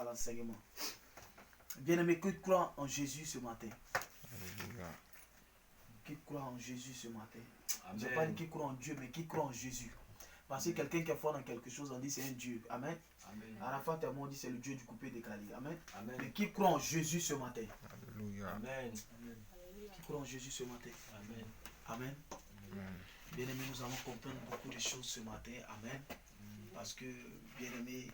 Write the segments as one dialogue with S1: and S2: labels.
S1: à l'enseignement. Bien-aimé, qui croit en Jésus ce matin? Qui croit en Jésus ce matin? Je ne pas dit qui croit en Dieu, mais qui croit en Jésus. Parce que quelqu'un qui est fort dans quelque chose, on dit c'est un Dieu. Amen. Amen. À la fin, on dit c'est le Dieu du coupé décalé. Amen. Amen. Mais qui croit en Jésus ce matin? Alléluia. Amen. Qui croit en Jésus ce matin? Amen. Amen. Amen. Bien-aimé, nous allons comprendre beaucoup de choses ce matin. Amen. Parce que, bien-aimé,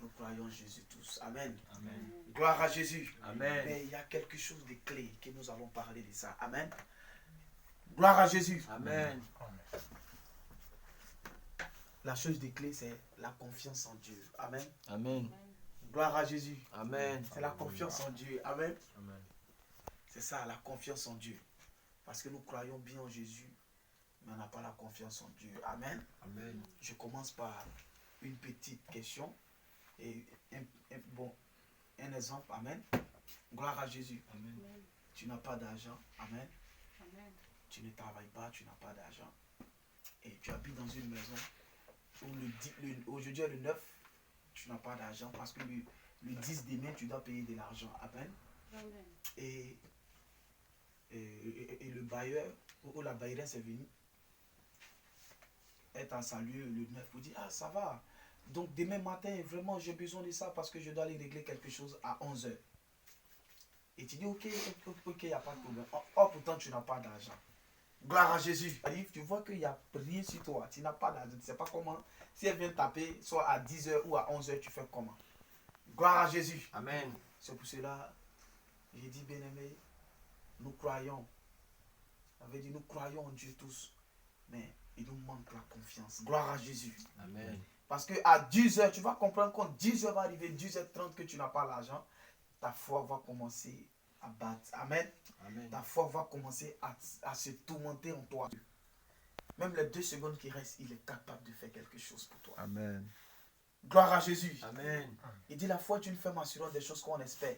S1: nous croyons en Jésus tous. Amen. Amen. Gloire à Jésus. Amen. Mais il y a quelque chose de clé que nous allons parler de ça. Amen. Gloire à Jésus. Amen. Amen. La chose de clé, c'est la confiance en Dieu. Amen. Amen. Gloire à Jésus. Amen. C'est la confiance en Dieu. Amen. Amen. C'est ça, la confiance en Dieu. Parce que nous croyons bien en Jésus, mais on n'a pas la confiance en Dieu. Amen. Amen. Je commence par une petite question et un exemple. Amen. Gloire à Jésus. Amen. Tu n'as pas d'argent. Amen. Amen. Tu ne travailles pas, tu n'as pas d'argent. Et tu habites dans une maison où aujourd'hui le 9, tu n'as pas d'argent parce que le 10 demain, tu dois payer de l'argent. Amen. Amen. Et le bailleur ou la bailleresse est venue est en salut le 9 pour dire, ah ça va. Donc demain matin, vraiment j'ai besoin de ça parce que je dois aller régler quelque chose à 11h. Et tu dis, ok, il n'y a pas de problème. Oh, pourtant tu n'as pas d'argent. Gloire à Jésus. Tu vois qu'il n'y a rien sur toi. Tu n'as pas d'argent. Tu ne sais pas comment. Si elle vient taper, soit à 10h ou à 11h, tu fais comment? Gloire à Jésus. Amen. C'est pour cela, j'ai dit, bien-aimé, nous croyons. Ça veut dire, nous croyons en Dieu tous. Mais il nous manque la confiance. Gloire à Jésus. Amen. Parce qu'à 10h, tu vas comprendre quand 10h va arriver, 10h30 que tu n'as pas l'argent, ta foi va commencer à battre. Amen. Amen. Ta foi va commencer à se tourmenter en toi. Même les 2 secondes qui restent, il est capable de faire quelque chose pour toi. Amen. Gloire à Jésus. Amen. Il dit la foi est une ferme assurance des choses qu'on espère,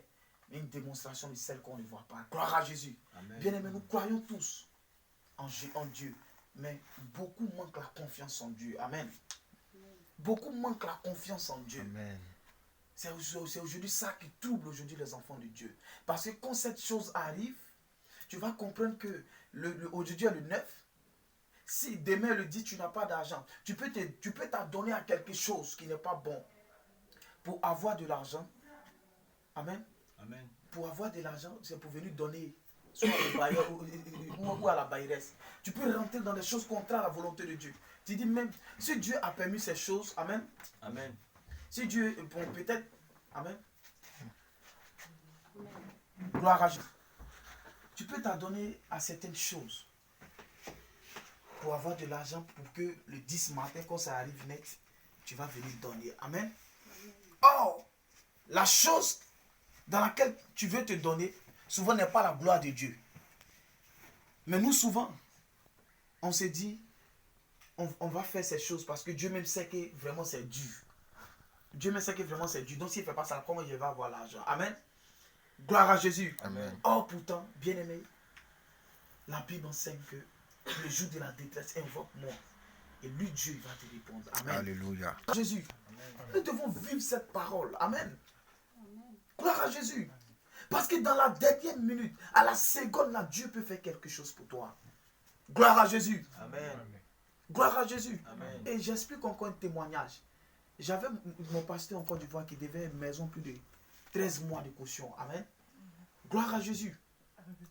S1: mais une démonstration de celles qu'on ne voit pas. Gloire à Jésus. Bien aimé, nous croyons tous en Dieu, mais beaucoup manquent la confiance en Dieu. Amen. Beaucoup manquent la confiance en Dieu. Amen. C'est aujourd'hui ça qui trouble aujourd'hui les enfants de Dieu. Parce que quand cette chose arrive, tu vas comprendre que aujourd'hui le 9, si demain le 10 tu n'as pas d'argent, tu peux t'adonner à quelque chose qui n'est pas bon pour avoir de l'argent. Amen. Amen. Pour avoir de l'argent, c'est pour venir donner soit au bailleur ou à la bailleresse. Tu peux rentrer dans des choses contraires à la volonté de Dieu. Tu dis même, si Dieu a permis ces choses, amen. Amen. Si Dieu, bon, peut-être, amen. Gloire à Dieu. Tu peux t'adonner à certaines choses pour avoir de l'argent pour que le 10 matin, quand ça arrive net, tu vas venir donner. Amen. Or, la chose dans laquelle tu veux te donner, souvent n'est pas la gloire de Dieu. Mais nous, souvent, on se dit, on va faire ces choses parce que Dieu même sait que vraiment c'est dur. Dieu même sait que vraiment c'est dur. Donc s'il ne fait pas ça, comment il va avoir l'argent? Amen. Gloire à Jésus. Amen. Or pourtant, bien aimé, la Bible enseigne que le jour de la détresse, invoque-moi. Et lui, Dieu, va te répondre. Amen. Alléluia. Jésus. Amen. Nous devons vivre cette parole. Amen. Amen. Gloire à Jésus. Parce que dans la dernière minute, à la seconde, là, Dieu peut faire quelque chose pour toi. Gloire à Jésus. Amen. Gloire à Jésus. Amen. Et j'explique encore un témoignage. J'avais mon pasteur en Côte d'Ivoire qui devait une maison plus de 13 mois de caution. Amen. Gloire à Jésus.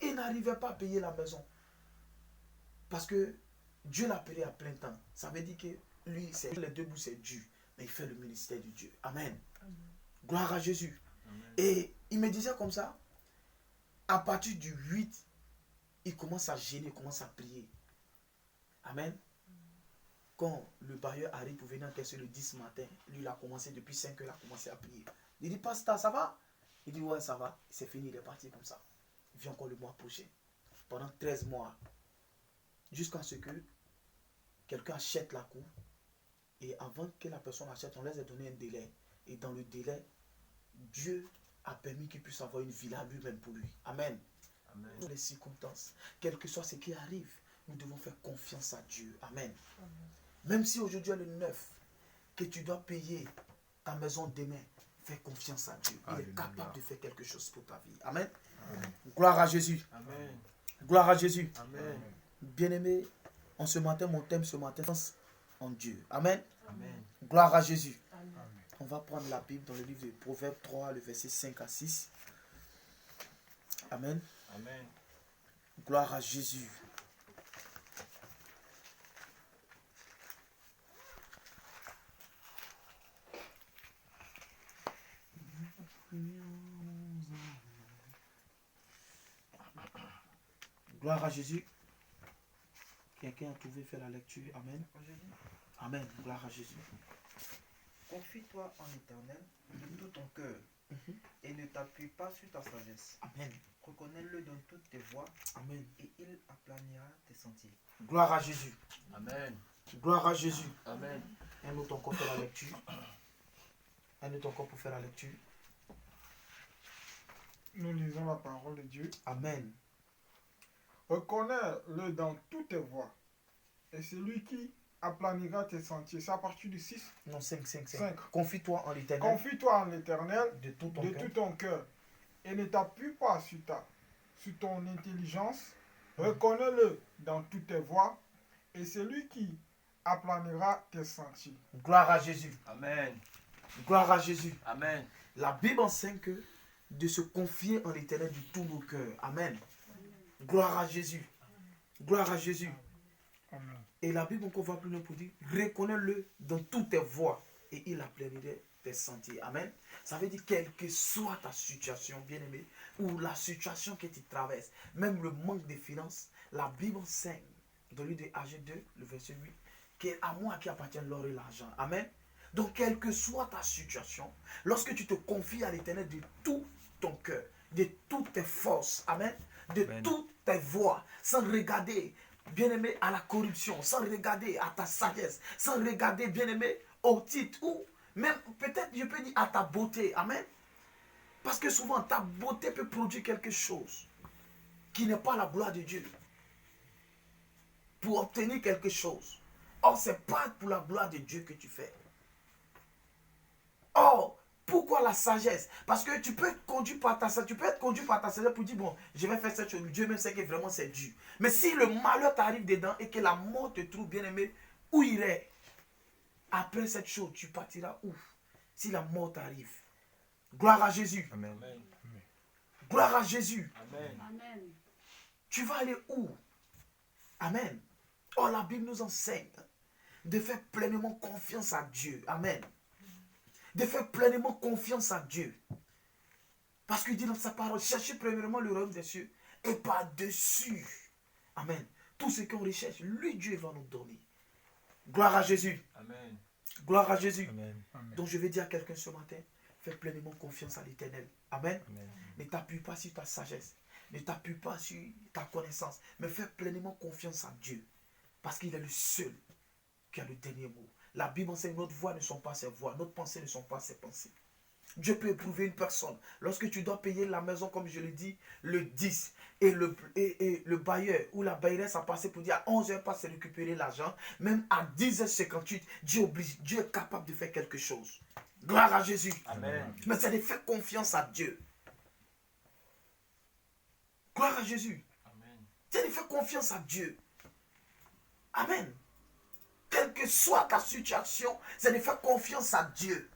S1: Il n'arrivait pas à payer la maison. Parce que Dieu l'a appelé à plein temps. Ça veut dire que lui, les 2 bouts, c'est dur. Mais il fait le ministère de Dieu. Amen. Amen. Gloire à Jésus. Amen. Et il me disait comme ça, à partir du 8, il commence à gêner, il commence à prier. Amen. Quand le bailleur arrive pour venir encaisser le 10 matin, lui, il a commencé depuis 5 heures, il a commencé à prier. Il dit, pasteur, ça va? Il dit, ouais, ça va. C'est fini, il est parti comme ça. Il vient encore le mois prochain. Pendant 13 mois. Jusqu'à ce que quelqu'un achète la cour. Et avant que la personne achète, on laisse donner un délai. Et dans le délai, Dieu a permis qu'il puisse avoir une villa lui-même pour lui. Amen. Amen. Dans les circonstances, quel que soit ce qui arrive, nous devons faire confiance à Dieu. Amen. Amen. Même si aujourd'hui est le 9, que tu dois payer ta maison demain, Fais confiance à Dieu. Il
S2: Alléluia.
S1: est capable de faire quelque chose pour ta vie. Amen. Gloire à Jésus.
S3: Amen.
S1: Gloire à Jésus.
S3: Amen.
S1: Bien-aimé, en ce matin, mon thème ce matin, en Dieu. Amen.
S3: Amen.
S1: Gloire à Jésus.
S4: Amen.
S1: On va prendre la Bible dans le livre de Proverbes 3, le verset 5 à 6. Amen.
S3: Amen.
S1: Gloire à Jésus. Gloire à Jésus. Quelqu'un a trouvé faire la lecture. Amen. Amen. Gloire à Jésus.
S5: Confie-toi en l'Éternel de tout ton cœur et ne t'appuie pas sur ta sagesse.
S1: Amen.
S5: Reconnais-le dans toutes tes voies
S1: Amen.
S5: et il aplanira tes sentiers.
S1: Gloire à Jésus.
S3: Amen.
S1: Gloire à Jésus.
S3: Amen.
S1: Un autre encore pour la lecture. Un autre encore pour faire la lecture.
S6: Nous lisons la parole de Dieu.
S1: Amen.
S6: Reconnais-le dans toutes tes voies. Et c'est lui qui aplanira tes sentiers. C'est à partir du 6.
S1: Non, 5.
S6: 5.
S1: Confie-toi en l'Éternel
S6: Confie-toi en l'Éternel
S1: de tout ton
S6: de
S1: cœur.
S6: tout ton cœur. Et ne t'appuie pas sur ton intelligence. Reconnais-le dans toutes tes voies. Et c'est lui qui aplanira tes sentiers.
S1: Gloire à Jésus.
S3: Amen.
S1: Gloire à Jésus.
S3: Amen.
S1: La Bible enseigne que de se confier en l'Éternel de tout nos cœurs. Amen. Gloire à Jésus. Gloire à Jésus.
S6: Amen.
S1: Et la Bible encore va plus loin pour dire, reconnais-le dans toutes tes voies et il aplanira tes sentiers. Amen. Ça veut dire, quelle que soit ta situation, bien-aimé, ou la situation que tu traverses, même le manque de finances, la Bible enseigne, dans le livre de AG 2, le verset 8, qu'à à moi qui appartient l'or et l'argent. Amen. Donc, quelle que soit ta situation, lorsque tu te confies à l'Éternel de tout ton cœur, de toutes tes forces, amen, de
S2: Amen.
S1: toutes tes voies, sans regarder, bien-aimé, à la corruption, sans regarder à ta sagesse, sans regarder, bien-aimé, au titre, ou même, peut-être, je peux dire, à ta beauté, amen. Parce que souvent, ta beauté peut produire quelque chose qui n'est pas la gloire de Dieu. Pour obtenir quelque chose. Or, ce n'est pas pour la gloire de Dieu que tu fais. Or, pourquoi la sagesse? Parce que tu peux être conduit par ta sagesse. Tu peux être conduit par ta sagesse pour dire, bon, je vais faire cette chose. Dieu même sait que vraiment c'est Dieu. Mais si le malheur t'arrive dedans et que la mort te trouve, bien aimé, où irais? Après cette chose, tu partiras où? Si la mort t'arrive. Gloire à Jésus.
S2: Amen.
S3: Amen.
S1: Gloire à Jésus.
S3: Amen.
S4: Amen.
S1: Tu vas aller où? Amen. Or, la Bible nous enseigne de faire pleinement confiance à Dieu. Amen. De faire pleinement confiance à Dieu. Parce qu'il dit dans sa parole, cherchez premièrement le royaume des cieux et par-dessus. Amen. Tout ce qu'on recherche, lui, Dieu va nous donner. Gloire à Jésus.
S3: Amen.
S1: Gloire à Jésus.
S2: Amen.
S6: Amen.
S1: Donc je vais dire à quelqu'un ce matin, fais pleinement confiance à l'Éternel. Amen.
S2: Amen.
S1: Ne t'appuie pas sur ta sagesse. Ne t'appuie pas sur ta connaissance. Mais fais pleinement confiance à Dieu. Parce qu'il est le seul qui a le dernier mot. La Bible enseigne, notre voix ne sont pas ses voix. Notre pensée ne sont pas ses pensées. Dieu peut éprouver une personne. Lorsque tu dois payer la maison, comme je l'ai dit, le 10, et le bailleur ou la bailleresse a passé pour dire à 11h pas se récupérer l'argent, même à 10h58, Dieu est capable de faire quelque chose. Gloire à Jésus.
S3: Amen.
S1: Mais c'est de faire confiance à Dieu. Gloire à Jésus.
S3: Amen.
S1: C'est de faire confiance à Dieu. Amen. Quelle que soit ta situation, c'est de faire confiance à Dieu.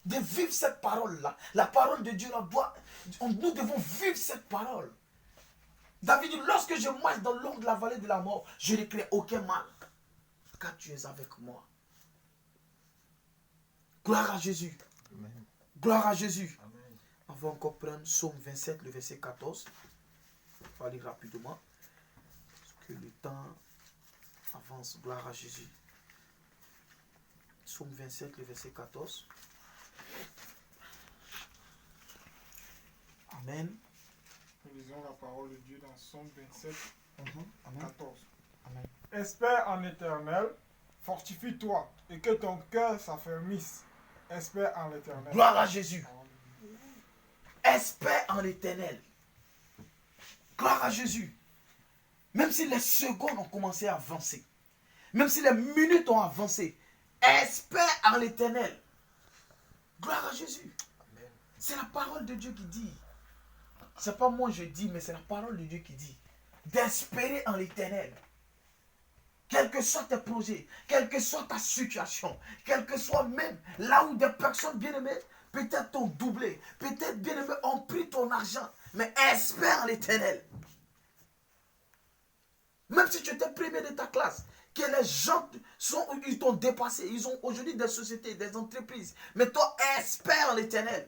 S1: De vivre cette parole-là. La parole de Dieu, nous devons vivre cette parole. David dit, lorsque je marche dans l'ombre de la vallée de la mort, je ne crains aucun mal. Car tu es avec moi. Gloire à Jésus.
S2: Amen.
S1: Gloire à Jésus.
S3: Amen.
S1: On va encore prendre Psaume 27, le verset 14. On va lire rapidement. Parce que le temps avance. Gloire à Jésus. Psaume 27, le verset 14. Amen.
S6: Nous lisons la parole de Dieu dans Somme 27,
S1: Amen.
S6: 14.
S1: Amen.
S6: Espère en l'Éternel, fortifie-toi et que ton cœur s'affermisse. Espère en l'Éternel.
S1: Gloire à Jésus. Espère en l'Éternel. Gloire à Jésus. Même si les secondes ont commencé à avancer, même si les minutes ont avancé, espère en l'Éternel. Gloire à Jésus.
S5: Amen.
S1: C'est la parole de Dieu qui dit. C'est pas moi je dis, mais c'est la parole de Dieu qui dit. D'espérer en l'Éternel. Quels que soient tes projets, quelle que soit ta situation, quel que soit même là où des personnes bien-aimées, peut-être t'ont doublé, peut-être bien-aimés ont pris ton argent, mais espère en l'Éternel. Même si tu étais premier de ta classe, que les gens ils t'ont dépassé, ils ont aujourd'hui des sociétés, des entreprises, mais toi espère en l'Éternel.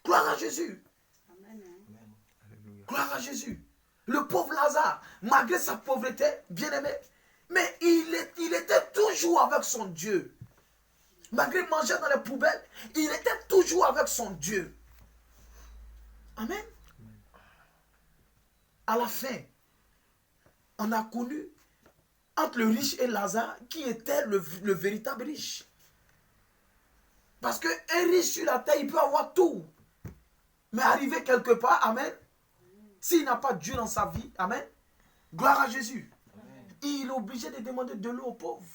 S1: Gloire à Jésus.
S5: Amen.
S1: Gloire à Jésus. Le pauvre Lazare, malgré sa pauvreté, bien-aimé, mais il était toujours avec son Dieu. Malgré manger dans les poubelles, il était toujours avec son Dieu. Amen. À la fin, on a connu entre le riche et Lazare qui était le véritable riche. Parce qu'un riche sur la terre, il peut avoir tout. Mais arriver quelque part, amen, s'il n'a pas Dieu dans sa vie, amen, gloire à Jésus.
S5: Amen.
S1: Il est obligé de demander de l'eau aux pauvres.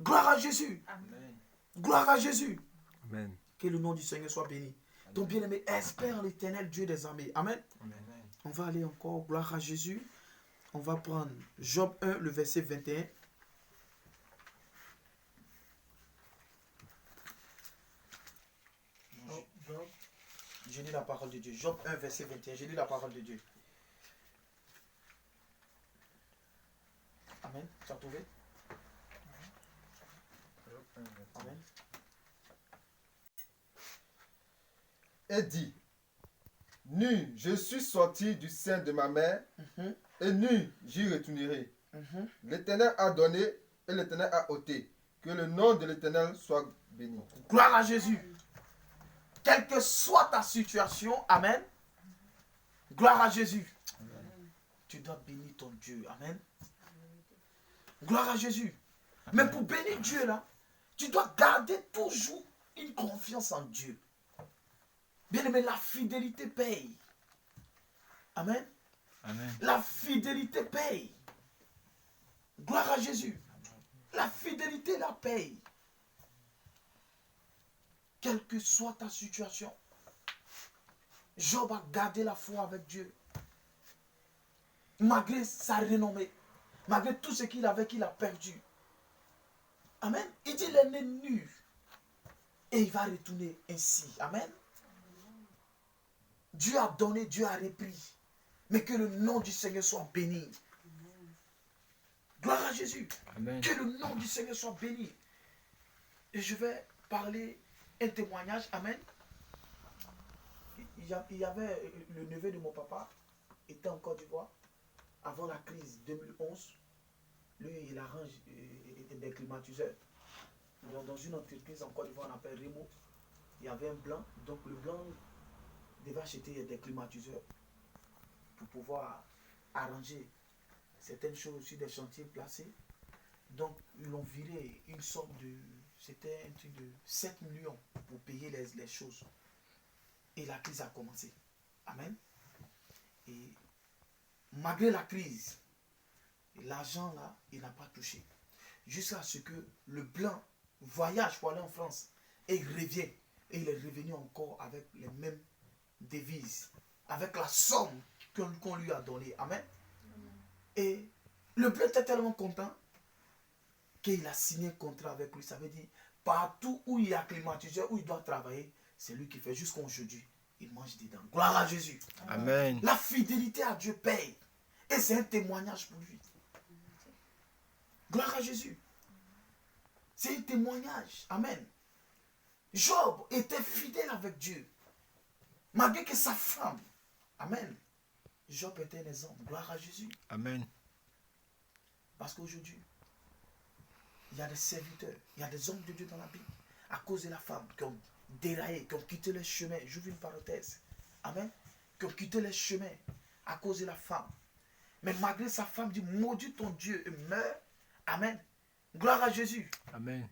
S1: Gloire à Jésus.
S5: Amen.
S1: Gloire à Jésus.
S2: Amen.
S1: Que le nom du Seigneur soit béni. Ton bien-aimé, espère l'Éternel Dieu des armées. Amen.
S5: Amen.
S1: On va aller encore, gloire à Jésus. On va prendre Job 1, le verset 21.
S6: Job.
S1: Je lis la parole de Dieu. Job 1, verset 21. Je lis la parole de Dieu. Amen. Tu as trouvé? Amen.
S3: Et dit, nu, je suis sorti du sein de ma mère,
S1: Mhm,
S3: et nu, j'y retournerai.
S1: mhm.
S3: L'Éternel a donné, et l'Éternel a ôté. Que le nom de l'Éternel soit béni.
S1: Gloire à Jésus. Quelle que soit ta situation, amen. Gloire à Jésus. Tu dois bénir ton Dieu. Amen. Gloire à Jésus. Mais pour bénir Dieu, là, tu dois garder toujours une confiance en Dieu. Bien aimé, la fidélité paye. Amen.
S2: Amen.
S1: La fidélité paye. Gloire à Jésus. La fidélité la paye. Quelle que soit ta situation, Job a gardé la foi avec Dieu. Malgré sa renommée, malgré tout ce qu'il avait, qu'il a perdu. Amen. Il dit, il est né nu. Et il va retourner ainsi. Amen. Dieu a donné, Dieu a repris. Mais que le nom du Seigneur soit béni. Gloire à Jésus.
S2: Amen.
S1: Que le nom du Seigneur soit béni. Et je vais parler un témoignage. Amen. Il y avait le neveu de mon papa, était en Côte d'Ivoire, avant la crise 2011. Lui, il arrange des climatiseurs. Dans une entreprise en Côte d'Ivoire, on appelle Remo. Il y avait un blanc. Donc le blanc devait acheter des climatiseurs pour pouvoir arranger certaines choses sur des chantiers placés. Donc ils l'ont viré une sorte de... C'était un truc de 7 millions pour payer les choses. Et la crise a commencé. Amen. Et malgré la crise, l'argent là, il n'a pas touché. Jusqu'à ce que le blanc voyage pour aller en France. Et il revient. Et il est revenu encore avec les mêmes devises. Avec la somme qu'on lui a donnée. Amen. Et le blanc était tellement content qu'il a signé un contrat avec lui. Ça veut dire, partout où il y a climatiseur, où il doit travailler, c'est lui qui fait jusqu'à aujourd'hui. Il mange dedans. Gloire à Jésus.
S2: Amen.
S1: La fidélité à Dieu paye. Et c'est un témoignage pour lui. Gloire à Jésus. C'est un témoignage. Amen. Job était fidèle avec Dieu. Malgré que sa femme. Amen. Job était un exemple. Gloire à Jésus.
S2: Amen.
S1: Parce qu'aujourd'hui, il y a des serviteurs, il y a des hommes de Dieu dans la Bible, à cause de la femme, qui ont déraillé, qui ont quitté les chemins. J'ouvre une parenthèse. Amen. Qui ont quitté les chemins à cause de la femme. Mais malgré sa femme dit, maudit ton Dieu et meurt. Amen. Gloire à Jésus.
S2: Amen.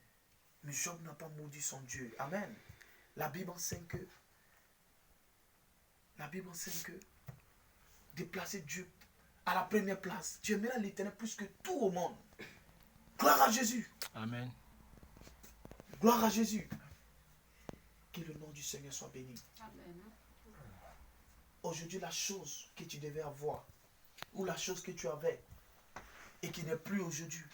S1: Mais Job n'a pas maudit son Dieu. Amen. La Bible enseigne que de placer Dieu à la première place. Tu aimeras l'Éternel plus que tout au monde. Gloire à Jésus.
S2: Amen.
S1: Gloire à Jésus. Que le nom du Seigneur soit béni.
S2: Amen.
S1: Aujourd'hui, la chose que tu devais avoir, ou la chose que tu avais, et qui n'est plus aujourd'hui,